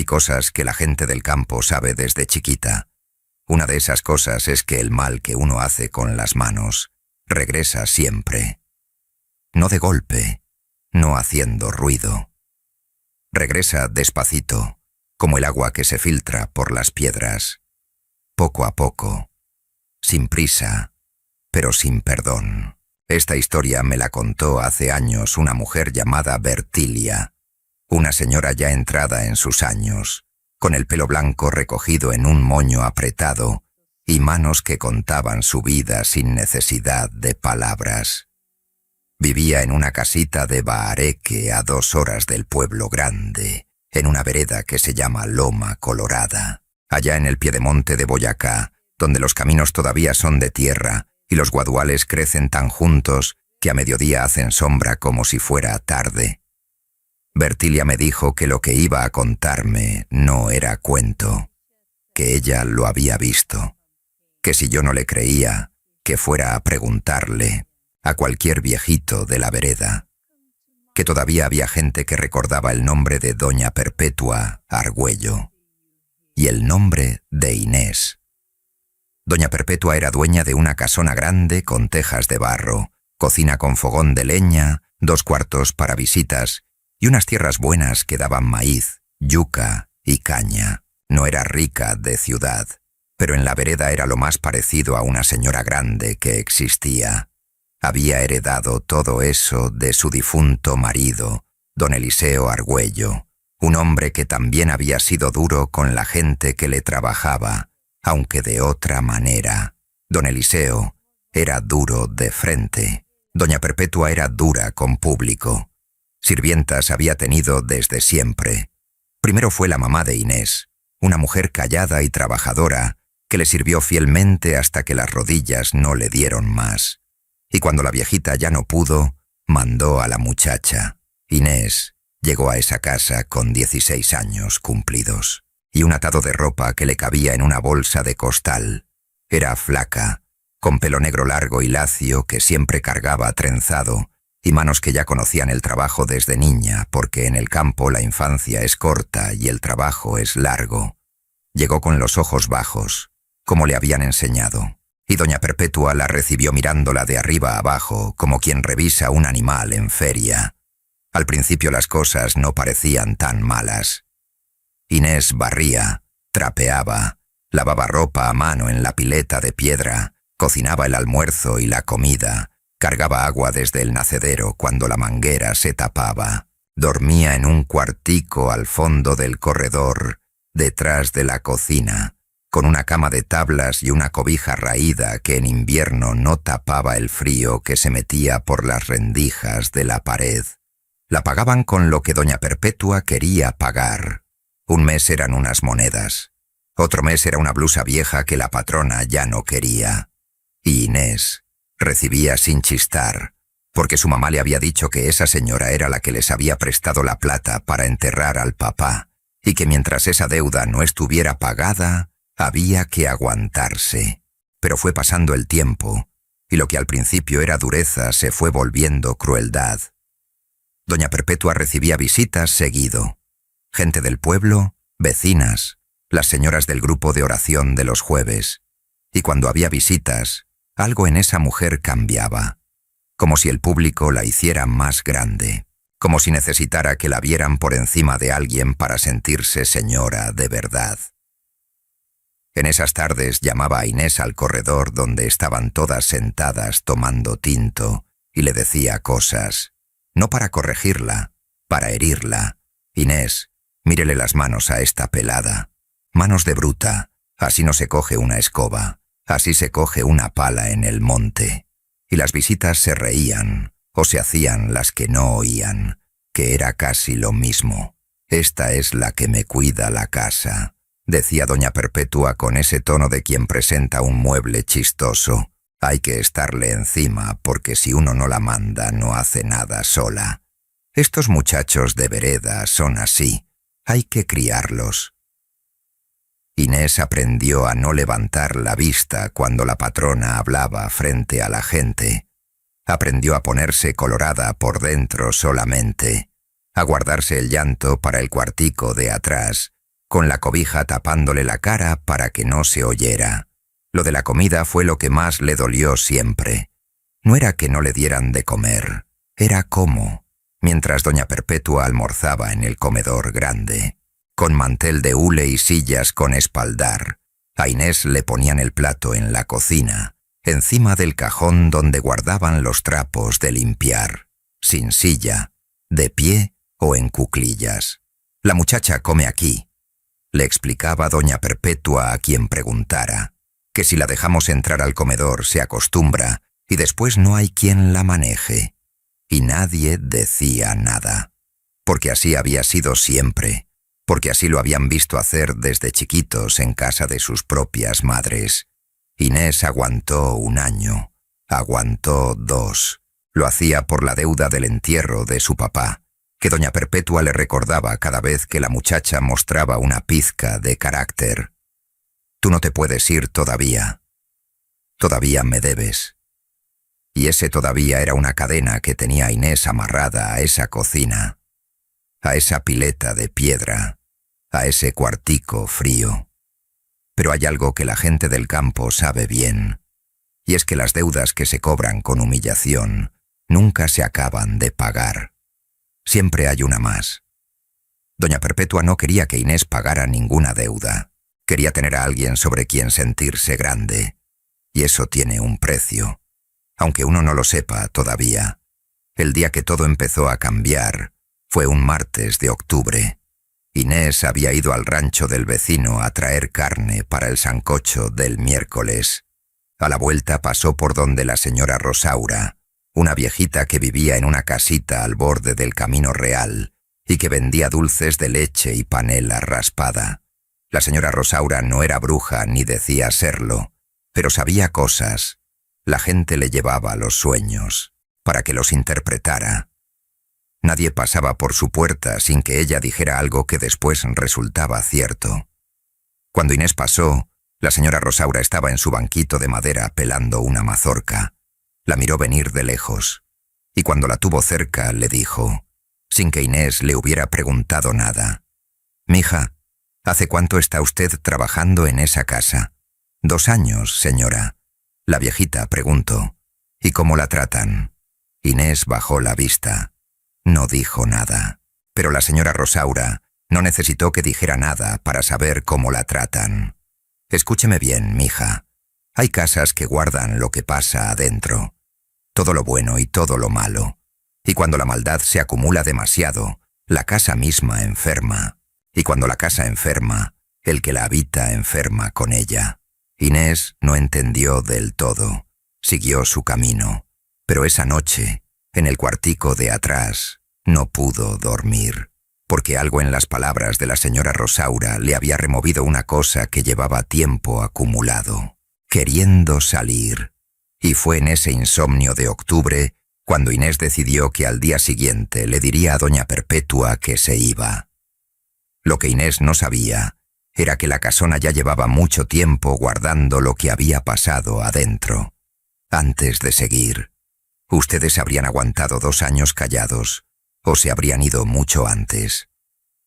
Hay cosas que la gente del campo sabe desde chiquita. Una de esas cosas es que el mal que uno hace con las manos regresa siempre. No de golpe, no haciendo ruido. Regresa despacito, como el agua que se filtra por las piedras, poco a poco, sin prisa, pero sin perdón. Esta historia me la contó hace años una mujer llamada Bertilia, una señora ya entrada en sus años, con el pelo blanco recogido en un moño apretado y manos que contaban su vida sin necesidad de palabras. Vivía en una casita de Bahareque a 2 horas del pueblo grande, en una vereda que se llama Loma Colorada, allá en el piedemonte de Boyacá, donde los caminos todavía son de tierra y los guaduales crecen tan juntos que a mediodía hacen sombra como si fuera tarde. Bertilia me dijo que lo que iba a contarme no era cuento, que ella lo había visto, que si yo no le creía, que fuera a preguntarle a cualquier viejito de la vereda, que todavía había gente que recordaba el nombre de Doña Perpetua Argüello y el nombre de Inés. Doña Perpetua era dueña de una casona grande con tejas de barro, cocina con fogón de leña, 2 cuartos para visitas y unas tierras buenas que daban maíz, yuca y caña. No era rica de ciudad, pero en la vereda era lo más parecido a una señora grande que existía. Había heredado todo eso de su difunto marido, don Eliseo Argüello, un hombre que también había sido duro con la gente que le trabajaba, aunque de otra manera. Don Eliseo era duro de frente. Doña Perpetua era dura con público. Sirvientas había tenido desde siempre. Primero fue la mamá de Inés, una mujer callada y trabajadora que le sirvió fielmente hasta que las rodillas no le dieron más. Y cuando la viejita ya no pudo, mandó a la muchacha. Inés llegó a esa casa con 16 años cumplidos y un atado de ropa que le cabía en una bolsa de costal. Era flaca, con pelo negro largo y lacio que siempre cargaba trenzado y manos que ya conocían el trabajo desde niña, porque en el campo la infancia es corta y el trabajo es largo. Llegó con los ojos bajos, como le habían enseñado, y doña Perpetua la recibió mirándola de arriba abajo como quien revisa un animal en feria. Al principio las cosas no parecían tan malas. Inés barría, trapeaba, lavaba ropa a mano en la pileta de piedra, cocinaba el almuerzo y la comida, cargaba agua desde el nacedero cuando la manguera se tapaba, dormía en un cuartico al fondo del corredor, detrás de la cocina, con una cama de tablas y una cobija raída que en invierno no tapaba el frío que se metía por las rendijas de la pared. La pagaban con lo que doña Perpetua quería pagar. Un mes eran unas monedas, otro mes era una blusa vieja que la patrona ya no quería. Y Inés recibía sin chistar, porque su mamá le había dicho que esa señora era la que les había prestado la plata para enterrar al papá, y que mientras esa deuda no estuviera pagada, había que aguantarse. Pero fue pasando el tiempo, y lo que al principio era dureza se fue volviendo crueldad. Doña Perpetua recibía visitas seguido. Gente del pueblo, vecinas, las señoras del grupo de oración de los jueves. Y cuando había visitas, algo en esa mujer cambiaba, como si el público la hiciera más grande, como si necesitara que la vieran por encima de alguien para sentirse señora de verdad. En esas tardes llamaba a Inés al corredor donde estaban todas sentadas tomando tinto y le decía cosas, no para corregirla, para herirla. Inés, mírele las manos a esta pelada, manos de bruta, así no se coge una escoba, así se coge una pala en el monte. Y las visitas se reían, o se hacían las que no oían, que era casi lo mismo. Esta es la que me cuida la casa, decía doña Perpetua con ese tono de quien presenta un mueble chistoso. Hay que estarle encima porque si uno no la manda no hace nada sola. Estos muchachos de vereda son así, hay que criarlos. Inés aprendió a no levantar la vista cuando la patrona hablaba frente a la gente. Aprendió a ponerse colorada por dentro solamente, a guardarse el llanto para el cuartico de atrás con la cobija tapándole la cara para que no se oyera. Lo de la comida fue lo que más le dolió siempre. No era que no le dieran de comer, era cómo, mientras doña Perpetua almorzaba en el comedor grande, con mantel de hule y sillas con espaldar, a Inés le ponían el plato en la cocina, encima del cajón donde guardaban los trapos de limpiar, sin silla, de pie o en cuclillas. La muchacha come aquí, le explicaba doña Perpetua a quien preguntara, que si la dejamos entrar al comedor se acostumbra y después no hay quien la maneje. Y nadie decía nada, porque así había sido siempre, porque así lo habían visto hacer desde chiquitos en casa de sus propias madres. Inés aguantó 1 año, aguantó 2. Lo hacía por la deuda del entierro de su papá, que doña Perpetua le recordaba cada vez que la muchacha mostraba una pizca de carácter. Tú no te puedes ir todavía. Todavía me debes. Y ese todavía era una cadena que tenía Inés amarrada a esa cocina, a esa pileta de piedra, a ese cuartico frío. Pero hay algo que la gente del campo sabe bien, y es que las deudas que se cobran con humillación nunca se acaban de pagar. Siempre hay una más. Doña Perpetua no quería que Inés pagara ninguna deuda. Quería tener a alguien sobre quien sentirse grande, y eso tiene un precio, aunque uno no lo sepa todavía. El día que todo empezó a cambiar fue un martes de octubre. Inés había ido al rancho del vecino a traer carne para el sancocho del miércoles. A la vuelta pasó por donde la señora Rosaura, una viejita que vivía en una casita al borde del camino real y que vendía dulces de leche y panela raspada. La señora Rosaura no era bruja ni decía serlo, pero sabía cosas. La gente le llevaba los sueños para que los interpretara. Nadie pasaba por su puerta sin que ella dijera algo que después resultaba cierto. Cuando Inés pasó, la señora Rosaura estaba en su banquito de madera pelando una mazorca. La miró venir de lejos, y cuando la tuvo cerca le dijo, sin que Inés le hubiera preguntado nada: «Mija, ¿hace cuánto está usted trabajando en esa casa?» «2 años, señora». La viejita preguntó, «¿Y cómo la tratan?» Inés bajó la vista. No dijo nada, pero la señora Rosaura no necesitó que dijera nada para saber cómo la tratan. «Escúcheme bien, mija. Hay casas que guardan lo que pasa adentro, todo lo bueno y todo lo malo, y cuando la maldad se acumula demasiado, la casa misma enferma, y cuando la casa enferma, el que la habita enferma con ella». Inés no entendió del todo, siguió su camino, pero esa noche, en el cuartico de atrás, no pudo dormir, porque algo en las palabras de la señora Rosaura le había removido una cosa que llevaba tiempo acumulado, queriendo salir. Y fue en ese insomnio de octubre cuando Inés decidió que al día siguiente le diría a doña Perpetua que se iba. Lo que Inés no sabía era que la casona ya llevaba mucho tiempo guardando lo que había pasado adentro. Antes de seguir, ustedes habrían aguantado 2 años callados, o se habrían ido mucho antes.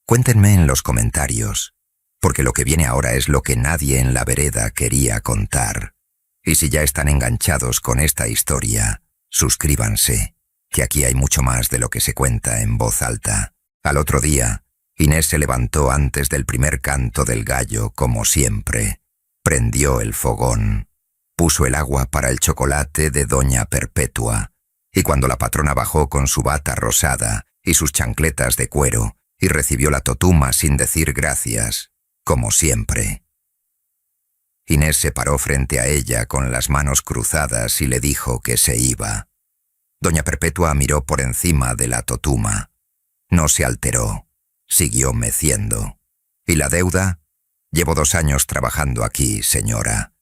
Cuéntenme en los comentarios, porque lo que viene ahora es lo que nadie en la vereda quería contar. Y si ya están enganchados con esta historia, suscríbanse, que aquí hay mucho más de lo que se cuenta en voz alta. Al otro día, Inés se levantó antes del primer canto del gallo, como siempre. Prendió el fogón, puso el agua para el chocolate de doña Perpetua, y cuando la patrona bajó con su bata rosada y sus chancletas de cuero y recibió la totuma sin decir gracias, como siempre, Inés se paró frente a ella con las manos cruzadas y le dijo que se iba. Doña Perpetua miró por encima de la totuma. No se alteró, siguió meciendo. ¿Y la deuda? Llevo 2 años trabajando aquí, señora.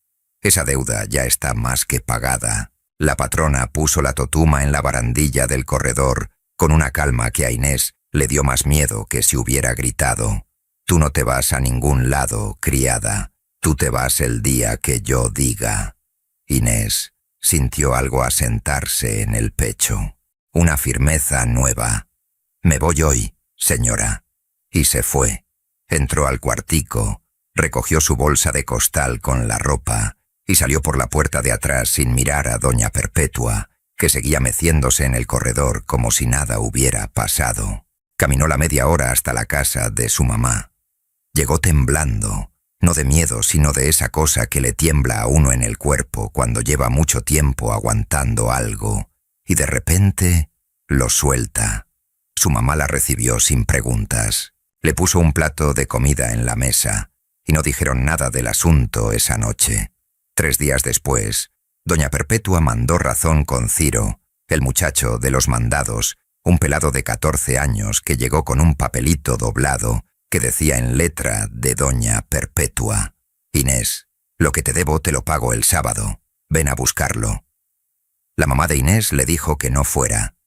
Esa deuda ya está más que pagada. La patrona puso la totuma en la barandilla del corredor con una calma que a Inés le dio más miedo que si hubiera gritado. «Tú no te vas a ningún lado, criada. Tú te vas el día que yo diga». Inés sintió algo asentarse en el pecho, una firmeza nueva. «Me voy hoy, señora». Y se fue. Entró al cuartico, recogió su bolsa de costal con la ropa y salió por la puerta de atrás sin mirar a doña Perpetua, que seguía meciéndose en el corredor como si nada hubiera pasado. Caminó la media hora hasta la casa de su mamá. Llegó temblando, no de miedo, sino de esa cosa que le tiembla a uno en el cuerpo cuando lleva mucho tiempo aguantando algo, y de repente lo suelta. Su mamá la recibió sin preguntas. Le puso un plato de comida en la mesa, y no dijeron nada del asunto esa noche. 3 días después, doña Perpetua mandó razón con Ciro, el muchacho de los mandados, un pelado de 14 años que llegó con un papelito doblado que decía en letra de doña Perpetua: Inés, lo que te debo te lo pago el sábado. Ven a buscarlo. La mamá de Inés le dijo que no fuera.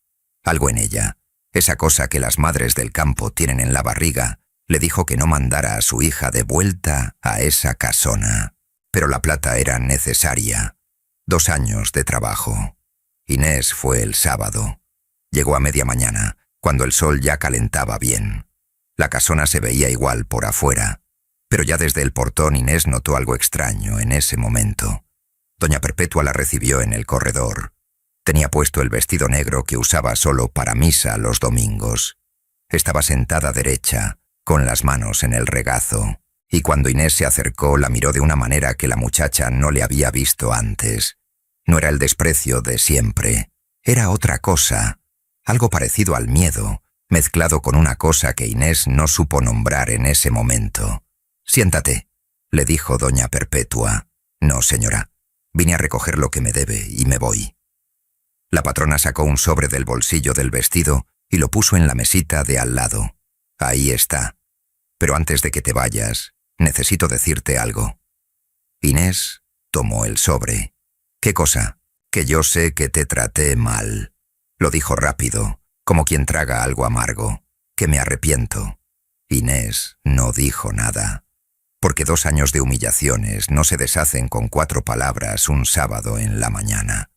Algo en ella, esa cosa que las madres del campo tienen en la barriga, le dijo que no mandara a su hija de vuelta a esa casona. Pero la plata era necesaria. 2 años de trabajo. Inés fue el sábado. Llegó a media mañana, cuando el sol ya calentaba bien. La casona se veía igual por afuera, pero ya desde el portón Inés notó algo extraño en ese momento. Doña Perpetua la recibió en el corredor. Tenía puesto el vestido negro que usaba solo para misa los domingos. Estaba sentada derecha, con las manos en el regazo, y cuando Inés se acercó la miró de una manera que la muchacha no le había visto antes. No era el desprecio de siempre, era otra cosa, algo parecido al miedo, mezclado con una cosa que Inés no supo nombrar en ese momento. «Siéntate», le dijo doña Perpetua. «No, señora, vine a recoger lo que me debe y me voy». La patrona sacó un sobre del bolsillo del vestido y lo puso en la mesita de al lado. «Ahí está. Pero antes de que te vayas, necesito decirte algo». Inés tomó el sobre. «¿Qué cosa?» «Que yo sé que te traté mal». Lo dijo rápido, como quien traga algo amargo. «Que me arrepiento». Inés no dijo nada, porque 2 años de humillaciones no se deshacen con 4 palabras un sábado en la mañana.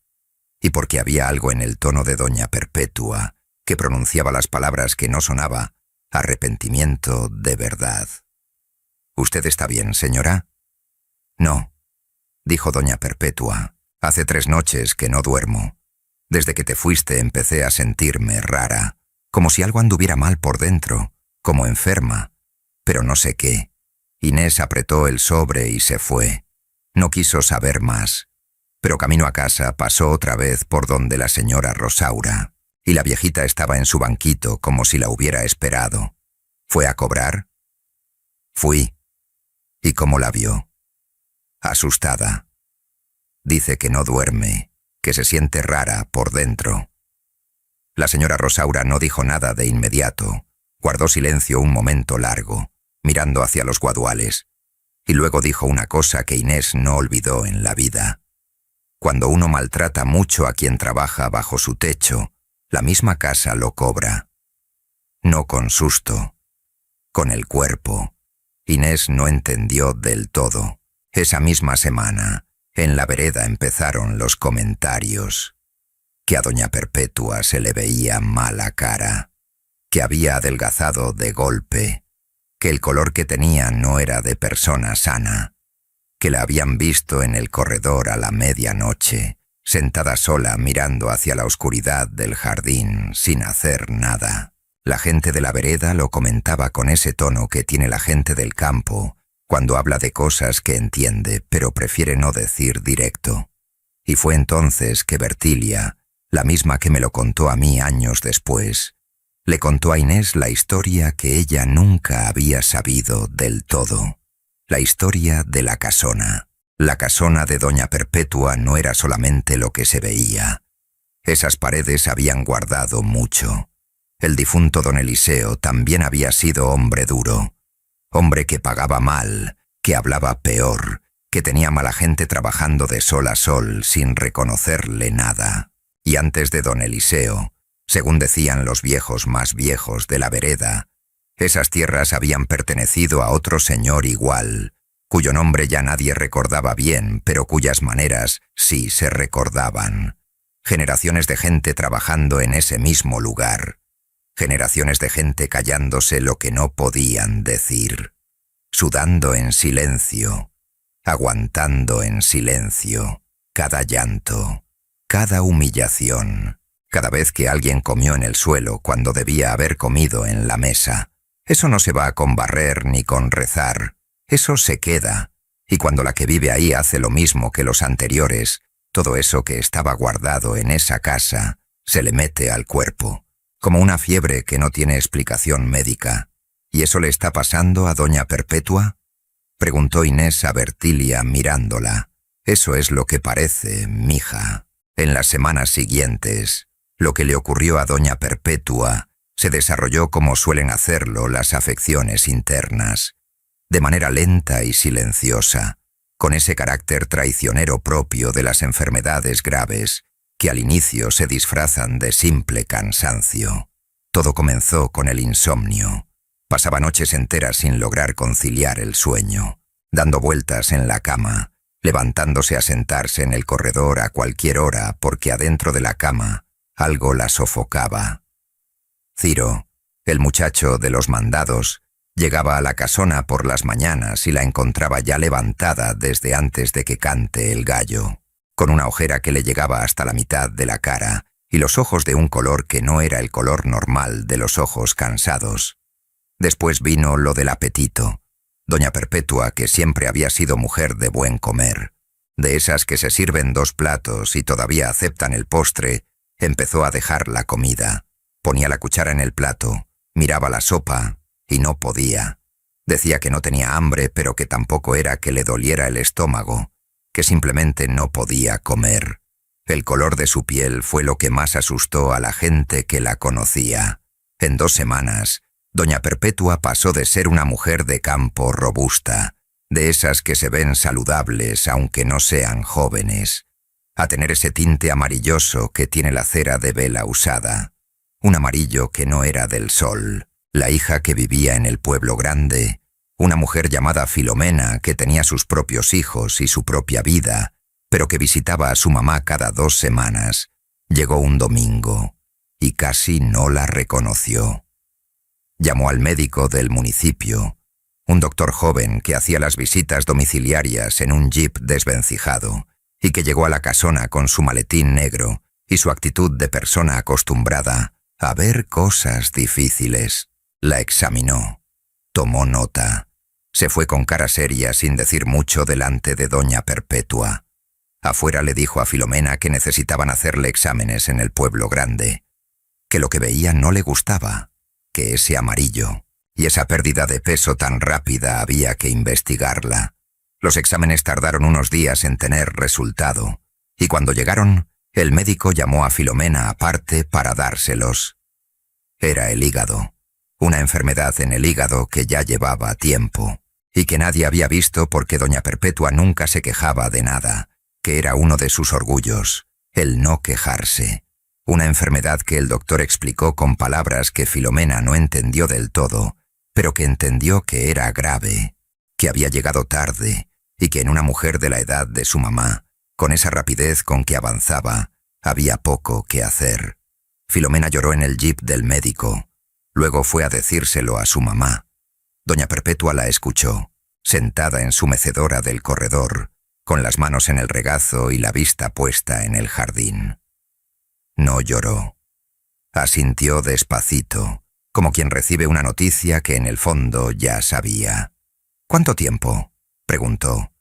Y porque había algo en el tono de doña Perpetua, que pronunciaba las palabras que no sonaba arrepentimiento de verdad. «¿Usted está bien, señora?» «No», dijo doña Perpetua. «Hace 3 noches que no duermo. Desde que te fuiste empecé a sentirme rara, como si algo anduviera mal por dentro, como enferma, pero no sé qué». Inés apretó el sobre y se fue. No quiso saber más, pero camino a casa pasó otra vez por donde la señora Rosaura, y la viejita estaba en su banquito como si la hubiera esperado. ¿Fue a cobrar? Fui. ¿Y cómo la vio? Asustada. Dice que no duerme, que se siente rara por dentro. La señora Rosaura no dijo nada de inmediato. Guardó silencio un momento largo, mirando hacia los guaduales, y luego dijo una cosa que Inés no olvidó en la vida. Cuando uno maltrata mucho a quien trabaja bajo su techo, la misma casa lo cobra. No con susto, con el cuerpo. Inés no entendió del todo. Esa misma semana, en la vereda empezaron los comentarios. Que a doña Perpetua se le veía mala cara, que había adelgazado de golpe, que el color que tenía no era de persona sana, que la habían visto en el corredor a la medianoche, sentada sola mirando hacia la oscuridad del jardín sin hacer nada. La gente de la vereda lo comentaba con ese tono que tiene la gente del campo cuando habla de cosas que entiende pero prefiere no decir directo. Y fue entonces que Bertilia, la misma que me lo contó a mí años después, le contó a Inés la historia que ella nunca había sabido del todo. La historia de la casona. La casona de doña Perpetua no era solamente lo que se veía. Esas paredes habían guardado mucho. El difunto don Eliseo también había sido hombre duro. Hombre que pagaba mal, que hablaba peor, que tenía mala gente trabajando de sol a sol sin reconocerle nada. Y antes de don Eliseo, según decían los viejos más viejos de la vereda, esas tierras habían pertenecido a otro señor igual, cuyo nombre ya nadie recordaba bien, pero cuyas maneras sí se recordaban. Generaciones de gente trabajando en ese mismo lugar. Generaciones de gente callándose lo que no podían decir. sudando en silencio, aguantando en silencio cada llanto, cada humillación, cada vez que alguien comió en el suelo cuando debía haber comido en la mesa. Eso no se va con barrer ni con rezar, eso se queda, y cuando la que vive ahí hace lo mismo que los anteriores, todo eso que estaba guardado en esa casa se le mete al cuerpo, como una fiebre que no tiene explicación médica. ¿Y eso le está pasando a doña Perpetua?, preguntó Inés a Bertilia mirándola. Eso es lo que parece, mija. En las semanas siguientes, lo que le ocurrió a doña Perpetua se desarrolló como suelen hacerlo las afecciones internas, de manera lenta y silenciosa, con ese carácter traicionero propio de las enfermedades graves, que al inicio se disfrazan de simple cansancio. Todo comenzó con el insomnio. Pasaba noches enteras sin lograr conciliar el sueño, dando vueltas en la cama, levantándose a sentarse en el corredor a cualquier hora porque adentro de la cama algo la sofocaba. Ciro, el muchacho de los mandados, llegaba a la casona por las mañanas y la encontraba ya levantada desde antes de que cante el gallo, con una ojera que le llegaba hasta la mitad de la cara y los ojos de un color que no era el color normal de los ojos cansados. Después vino lo del apetito. Doña Perpetua, que siempre había sido mujer de buen comer, de esas que se sirven 2 platos y todavía aceptan el postre, empezó a dejar la comida. Ponía la cuchara en el plato, miraba la sopa y no podía. Decía que no tenía hambre, pero que tampoco era que le doliera el estómago, que simplemente no podía comer. El color de su piel fue lo que más asustó a la gente que la conocía. En 2 semanas, doña Perpetua pasó de ser una mujer de campo robusta, de esas que se ven saludables aunque no sean jóvenes, a tener ese tinte amarilloso que tiene la cera de vela usada, un amarillo que no era del sol. La hija que vivía en el pueblo grande, una mujer llamada Filomena que tenía sus propios hijos y su propia vida, pero que visitaba a su mamá cada 2 semanas, llegó un domingo y casi no la reconoció. Llamó al médico del municipio, un doctor joven que hacía las visitas domiciliarias en un jeep desvencijado y que llegó a la casona con su maletín negro y su actitud de persona acostumbrada a ver cosas difíciles. La examinó, tomó nota, se fue con cara seria sin decir mucho delante de doña Perpetua. Afuera le dijo a Filomena que necesitaban hacerle exámenes en el pueblo grande, que lo que veía no le gustaba, que ese amarillo y esa pérdida de peso tan rápida había que investigarla. Los exámenes tardaron unos días en tener resultado, y cuando llegaron, el médico llamó a Filomena aparte para dárselos. Era el hígado, una enfermedad en el hígado que ya llevaba tiempo, y que nadie había visto porque doña Perpetua nunca se quejaba de nada, que era uno de sus orgullos, el no quejarse. Una enfermedad que el doctor explicó con palabras que Filomena no entendió del todo, pero que entendió que era grave, que había llegado tarde, y que en una mujer de la edad de su mamá, con esa rapidez con que avanzaba, había poco que hacer. Filomena lloró en el jeep del médico. Luego fue a decírselo a su mamá. Doña Perpetua la escuchó, sentada en su mecedora del corredor, con las manos en el regazo y la vista puesta en el jardín. No lloró. Asintió despacito, como quien recibe una noticia que en el fondo ya sabía. ¿Cuánto tiempo?, preguntó.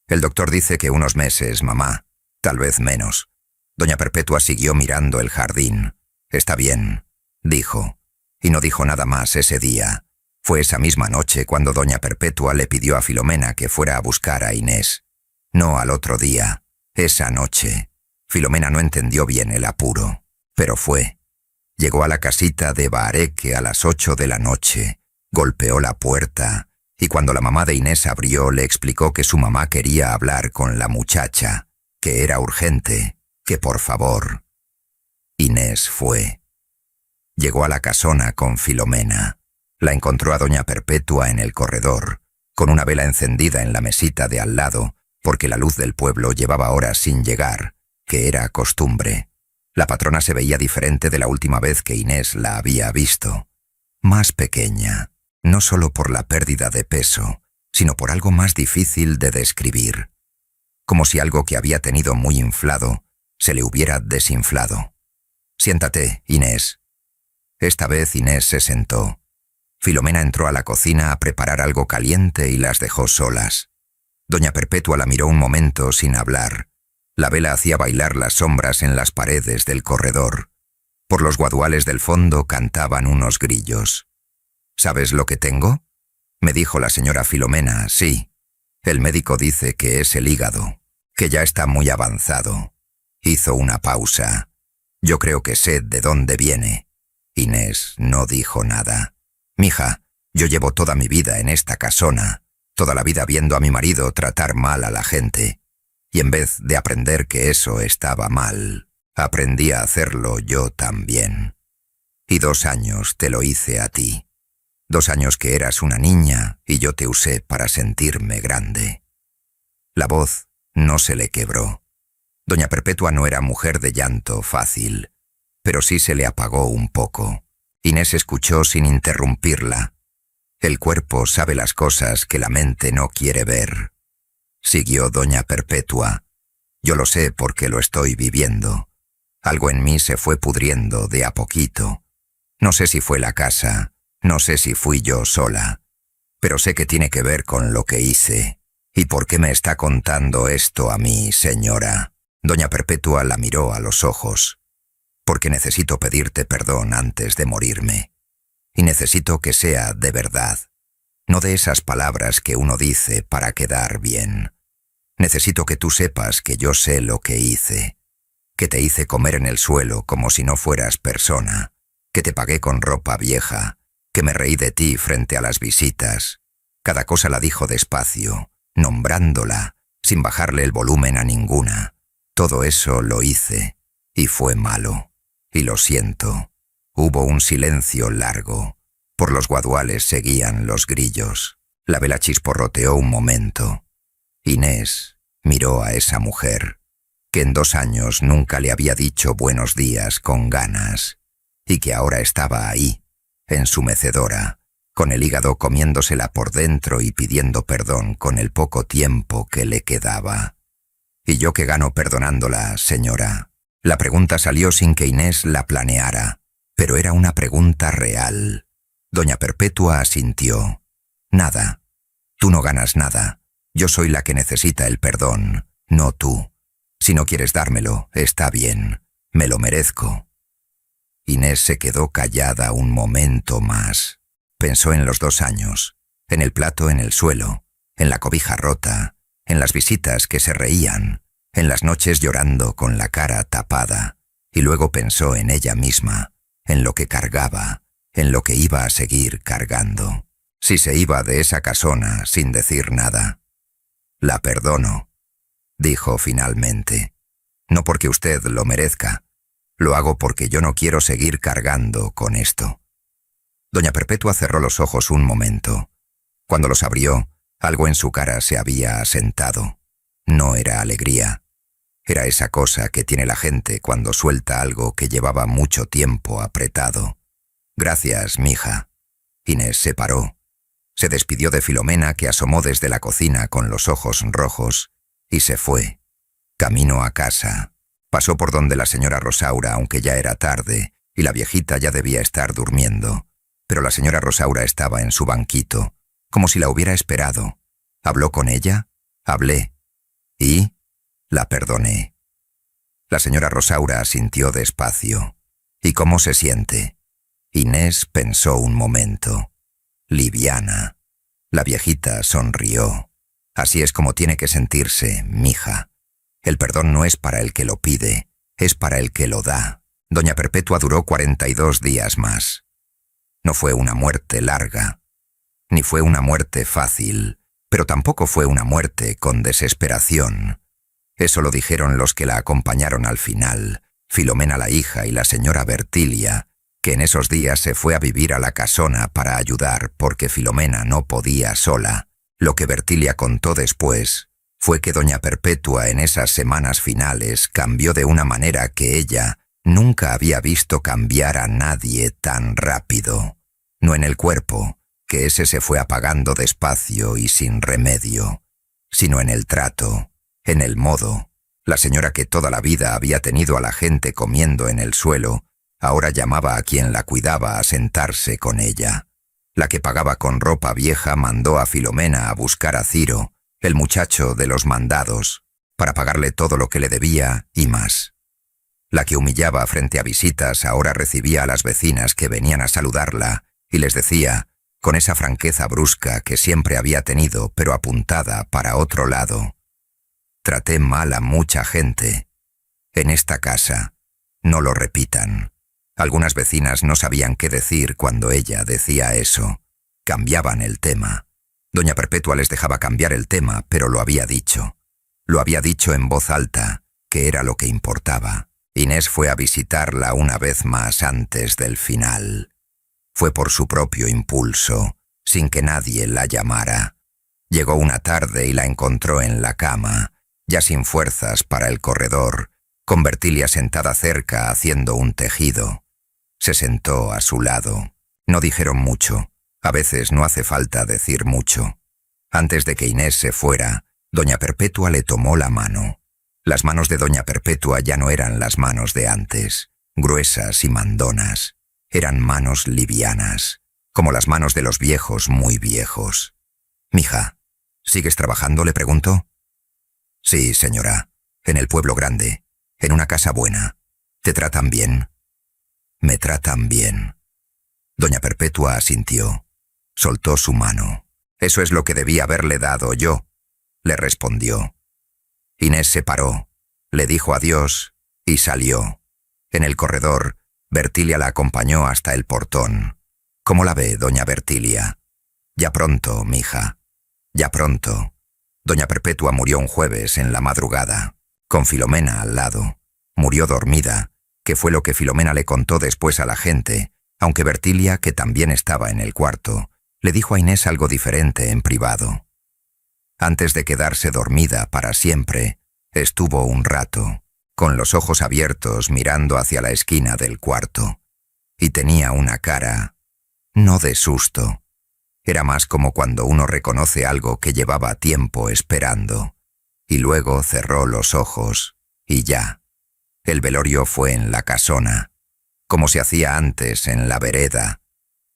El doctor dice que unos meses, mamá, tal vez menos. Doña Perpetua siguió mirando el jardín. Está bien, dijo. Y no dijo nada más ese día. Fue esa misma noche cuando doña Perpetua le pidió a Filomena que fuera a buscar a Inés. No al otro día, esa noche. Filomena no entendió bien el apuro, pero fue. Llegó a la casita de Bahareque a las 8 de la noche, golpeó la puerta, y cuando la mamá de Inés abrió le explicó que su mamá quería hablar con la muchacha, que era urgente, que por favor. Inés fue. Llegó a la casona con Filomena. La encontró a doña Perpetua en el corredor, con una vela encendida en la mesita de al lado, porque la luz del pueblo llevaba horas sin llegar, que era costumbre. La patrona se veía diferente de la última vez que Inés la había visto. Más pequeña, no solo por la pérdida de peso, sino por algo más difícil de describir, como si algo que había tenido muy inflado se le hubiera desinflado. «Siéntate, Inés». Esta vez Inés se sentó. Filomena entró a la cocina a preparar algo caliente y las dejó solas. Doña Perpetua la miró un momento sin hablar. La vela hacía bailar las sombras en las paredes del corredor. Por los guaduales del fondo cantaban unos grillos. «¿Sabes lo que tengo?», me dijo la señora Filomena. «Sí. El médico dice que es el hígado, que ya está muy avanzado». Hizo una pausa. «Yo creo que sé de dónde viene». Inés no dijo nada. «Mija, yo llevo toda mi vida en esta casona, toda la vida viendo a mi marido tratar mal a la gente. Y en vez de aprender que eso estaba mal, aprendí a hacerlo yo también. Y 2 años te lo hice a ti. 2 años que eras una niña y yo te usé para sentirme grande». La voz no se le quebró. Doña Perpetua no era mujer de llanto fácil, pero sí se le apagó un poco. Inés escuchó sin interrumpirla. «El cuerpo sabe las cosas que la mente no quiere ver», siguió doña Perpetua. «Yo lo sé porque lo estoy viviendo. Algo en mí se fue pudriendo de a poquito. No sé si fue la casa, no sé si fui yo sola, pero sé que tiene que ver con lo que hice. ¿Y por qué me está contando esto a mí, señora?». Doña Perpetua la miró a los ojos. «Porque necesito pedirte perdón antes de morirme. Y necesito que sea de verdad, no de esas palabras que uno dice para quedar bien. Necesito que tú sepas que yo sé lo que hice, que te hice comer en el suelo como si no fueras persona, que te pagué con ropa vieja, que me reí de ti frente a las visitas». Cada cosa la dijo despacio, nombrándola, sin bajarle el volumen a ninguna. «Todo eso lo hice, y fue malo, y lo siento». Hubo un silencio largo. Por los guaduales seguían los grillos. La vela chisporroteó un momento. Inés miró a esa mujer, que en 2 años nunca le había dicho buenos días con ganas, y que ahora estaba ahí, en su mecedora, con el hígado comiéndosela por dentro y pidiendo perdón con el poco tiempo que le quedaba. «¿Y yo qué gano perdonándola, señora?». La pregunta salió sin que Inés la planeara, pero era una pregunta real. Doña Perpetua asintió. «Nada. Tú no ganas nada. Yo soy la que necesita el perdón, no tú. Si no quieres dármelo, está bien. Me lo merezco». Inés se quedó callada un momento más. Pensó en los 2 años, en el plato en el suelo, en la cobija rota, en las visitas que se reían, en las noches llorando con la cara tapada, y luego pensó en ella misma, en lo que cargaba, en lo que iba a seguir cargando. Si se iba de esa casona sin decir nada. «La perdono», dijo finalmente. «No porque usted lo merezca. Lo hago porque yo no quiero seguir cargando con esto». Doña Perpetua cerró los ojos un momento. Cuando los abrió, algo en su cara se había asentado. No era alegría. Era esa cosa que tiene la gente cuando suelta algo que llevaba mucho tiempo apretado. «Gracias, mija». Inés se paró. Se despidió de Filomena, que asomó desde la cocina con los ojos rojos, y se fue. Camino a casa. Pasó por donde la señora Rosaura, aunque ya era tarde, y la viejita ya debía estar durmiendo. Pero la señora Rosaura estaba en su banquito, como si la hubiera esperado. ¿Habló con ella? Hablé. ¿Y? La perdoné. La señora Rosaura asintió despacio. ¿Y cómo se siente? Inés pensó un momento. Liviana. La viejita sonrió. Así es como tiene que sentirse, mija. El perdón no es para el que lo pide, es para el que lo da. Doña Perpetua duró 42 días más. No fue una muerte larga, ni fue una muerte fácil, pero tampoco fue una muerte con desesperación. Eso lo dijeron los que la acompañaron al final, Filomena la hija y la señora Bertilia, que en esos días se fue a vivir a la casona para ayudar porque Filomena no podía sola. Lo que Bertilia contó después fue que doña Perpetua en esas semanas finales cambió de una manera que ella nunca había visto cambiar a nadie tan rápido. No en el cuerpo, que ese se fue apagando despacio y sin remedio, sino en el trato, en el modo. La señora que toda la vida había tenido a la gente comiendo en el suelo, ahora llamaba a quien la cuidaba a sentarse con ella. La que pagaba con ropa vieja mandó a Filomena a buscar a Ciro, el muchacho de los mandados, para pagarle todo lo que le debía y más. La que humillaba frente a visitas ahora recibía a las vecinas que venían a saludarla y les decía, con esa franqueza brusca que siempre había tenido pero apuntada para otro lado: traté mal a mucha gente. En esta casa, no lo repitan. Algunas vecinas no sabían qué decir cuando ella decía eso. Cambiaban el tema. Doña Perpetua les dejaba cambiar el tema, pero lo había dicho. Lo había dicho en voz alta, que era lo que importaba. Inés fue a visitarla una vez más antes del final. Fue por su propio impulso, sin que nadie la llamara. Llegó una tarde y la encontró en la cama, ya sin fuerzas para el corredor, con Bertilia sentada cerca haciendo un tejido. Se sentó a su lado. No dijeron mucho. A veces no hace falta decir mucho. Antes de que Inés se fuera, doña Perpetua le tomó la mano. Las manos de doña Perpetua ya no eran las manos de antes, gruesas y mandonas. Eran manos livianas, como las manos de los viejos muy viejos. «Mija, ¿sigues trabajando?», le preguntó. «Sí, señora, en el pueblo grande, en una casa buena. ¿Te tratan bien?». «Me tratan bien». Doña Perpetua asintió. Soltó su mano. «Eso es lo que debí haberle dado yo», le respondió. Inés se paró, le dijo adiós y salió. En el corredor, Bertilia la acompañó hasta el portón. «¿Cómo la ve, doña Bertilia?». «Ya pronto, mija. Ya pronto». Doña Perpetua murió un jueves en la madrugada, con Filomena al lado. Murió dormida, que fue lo que Filomena le contó después a la gente, aunque Bertilia, que también estaba en el cuarto, le dijo a Inés algo diferente en privado. Antes de quedarse dormida para siempre, estuvo un rato, con los ojos abiertos mirando hacia la esquina del cuarto, y tenía una cara, no de susto. Era más como cuando uno reconoce algo que llevaba tiempo esperando, y luego cerró los ojos, y ya. El velorio fue en la casona, como se hacía antes en la vereda.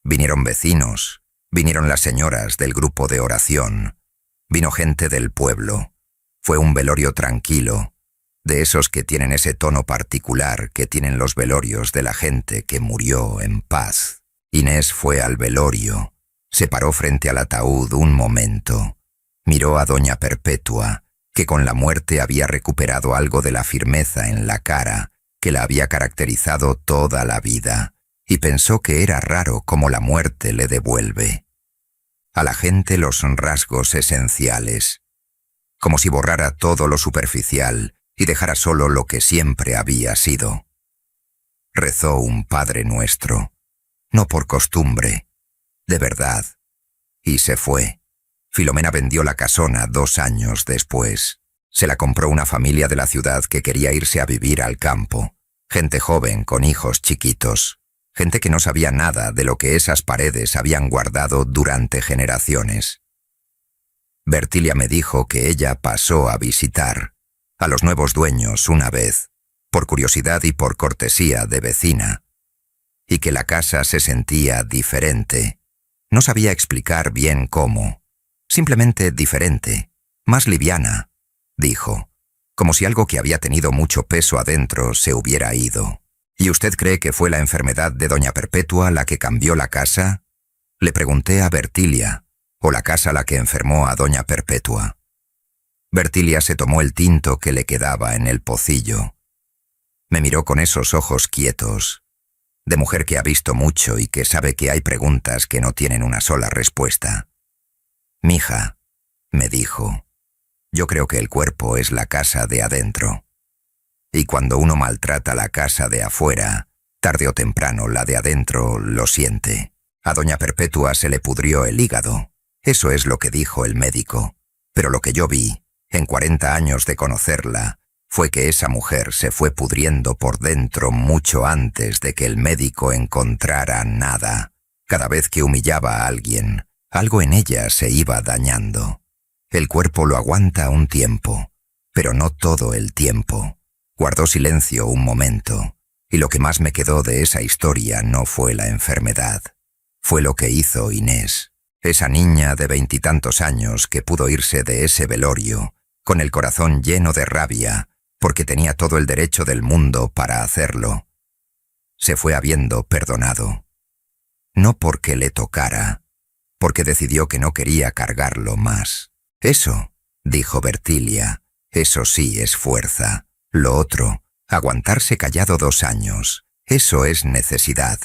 Vinieron vecinos, vinieron las señoras del grupo de oración, vino gente del pueblo. Fue un velorio tranquilo, de esos que tienen ese tono particular que tienen los velorios de la gente que murió en paz. Inés fue al velorio, se paró frente al ataúd un momento, miró a doña Perpetua, que con la muerte había recuperado algo de la firmeza en la cara que la había caracterizado toda la vida, y pensó que era raro cómo la muerte le devuelve a la gente los rasgos esenciales, como si borrara todo lo superficial y dejara solo lo que siempre había sido. Rezó un Padre Nuestro, no por costumbre, de verdad, y se fue. Filomena vendió la casona 2 años después. Se la compró una familia de la ciudad que quería irse a vivir al campo, gente joven con hijos chiquitos, gente que no sabía nada de lo que esas paredes habían guardado durante generaciones. Bertilia me dijo que ella pasó a visitar a los nuevos dueños una vez, por curiosidad y por cortesía de vecina, y que la casa se sentía diferente. No sabía explicar bien cómo, simplemente diferente, más liviana, dijo, como si algo que había tenido mucho peso adentro se hubiera ido. ¿Y usted cree que fue la enfermedad de doña Perpetua la que cambió la casa?, le pregunté a Bertilia, o la casa la que enfermó a doña Perpetua. Bertilia se tomó el tinto que le quedaba en el pocillo. Me miró con esos ojos quietos, de mujer que ha visto mucho y que sabe que hay preguntas que no tienen una sola respuesta. «Mija», me dijo, «yo creo que el cuerpo es la casa de adentro. Y cuando uno maltrata la casa de afuera, tarde o temprano la de adentro lo siente. A doña Perpetua se le pudrió el hígado. Eso es lo que dijo el médico. Pero lo que yo vi, en 40 años de conocerla, fue que esa mujer se fue pudriendo por dentro mucho antes de que el médico encontrara nada. Cada vez que humillaba a alguien, algo en ella se iba dañando. El cuerpo lo aguanta un tiempo, pero no todo el tiempo. Guardó silencio un momento, y lo que más me quedó de esa historia no fue la enfermedad. Fue lo que hizo Inés, esa niña de 20 y tantos años que pudo irse de ese velorio, con el corazón lleno de rabia, porque tenía todo el derecho del mundo para hacerlo. Se fue habiendo perdonado. No porque le tocara, porque decidió que no quería cargarlo más. Eso, dijo Bertilia, eso sí es fuerza. Lo otro, aguantarse callado 2 años, eso es necesidad.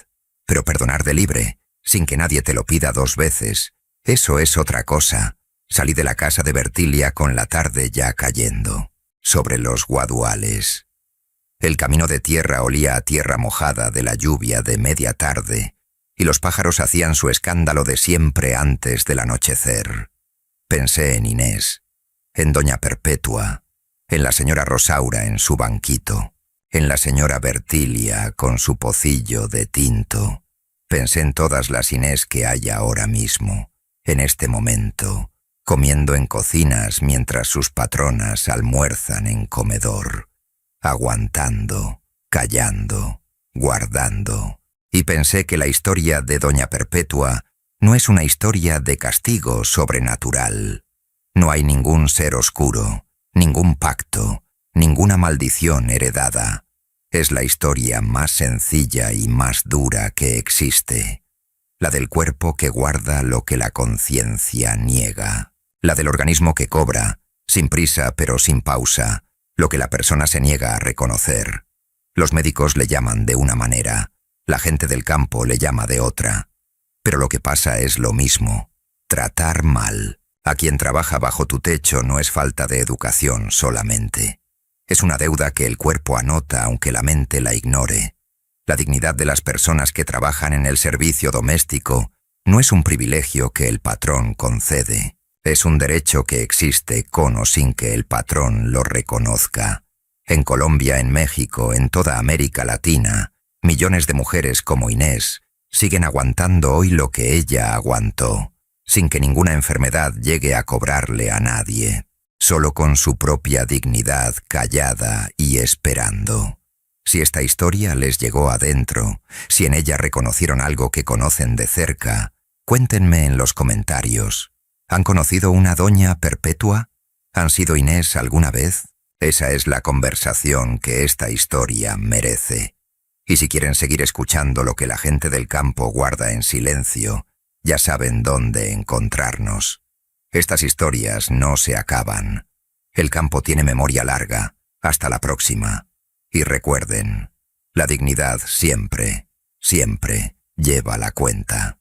Pero perdonar de libre, sin que nadie te lo pida 2 veces, eso es otra cosa. Salí de la casa de Bertilia con la tarde ya cayendo, sobre los guaduales. El camino de tierra olía a tierra mojada de la lluvia de media tarde, y los pájaros hacían su escándalo de siempre antes del anochecer. Pensé en Inés, en doña Perpetua, en la señora Rosaura en su banquito, en la señora Bertilia con su pocillo de tinto. Pensé en todas las Inés que hay ahora mismo, en este momento, comiendo en cocinas mientras sus patronas almuerzan en comedor, aguantando, callando, guardando. Y pensé que la historia de doña Perpetua no es una historia de castigo sobrenatural. No hay ningún ser oscuro, ningún pacto, ninguna maldición heredada. Es la historia más sencilla y más dura que existe. La del cuerpo que guarda lo que la conciencia niega. La del organismo que cobra, sin prisa pero sin pausa, lo que la persona se niega a reconocer. Los médicos le llaman de una manera, la gente del campo le llama de otra. Pero lo que pasa es lo mismo, tratar mal. A quien trabaja bajo tu techo no es falta de educación solamente. Es una deuda que el cuerpo anota aunque la mente la ignore. La dignidad de las personas que trabajan en el servicio doméstico no es un privilegio que el patrón concede. Es un derecho que existe con o sin que el patrón lo reconozca. En Colombia, en México, en toda América Latina, millones de mujeres como Inés siguen aguantando hoy lo que ella aguantó, sin que ninguna enfermedad llegue a cobrarle a nadie, solo con su propia dignidad callada y esperando. Si esta historia les llegó adentro, si en ella reconocieron algo que conocen de cerca, cuéntenme en los comentarios. ¿Han conocido una doña Perpetua? ¿Han sido Inés alguna vez? Esa es la conversación que esta historia merece. Y si quieren seguir escuchando lo que la gente del campo guarda en silencio, ya saben dónde encontrarnos. Estas historias no se acaban. El campo tiene memoria larga. Hasta la próxima. Y recuerden, la dignidad siempre, siempre lleva la cuenta.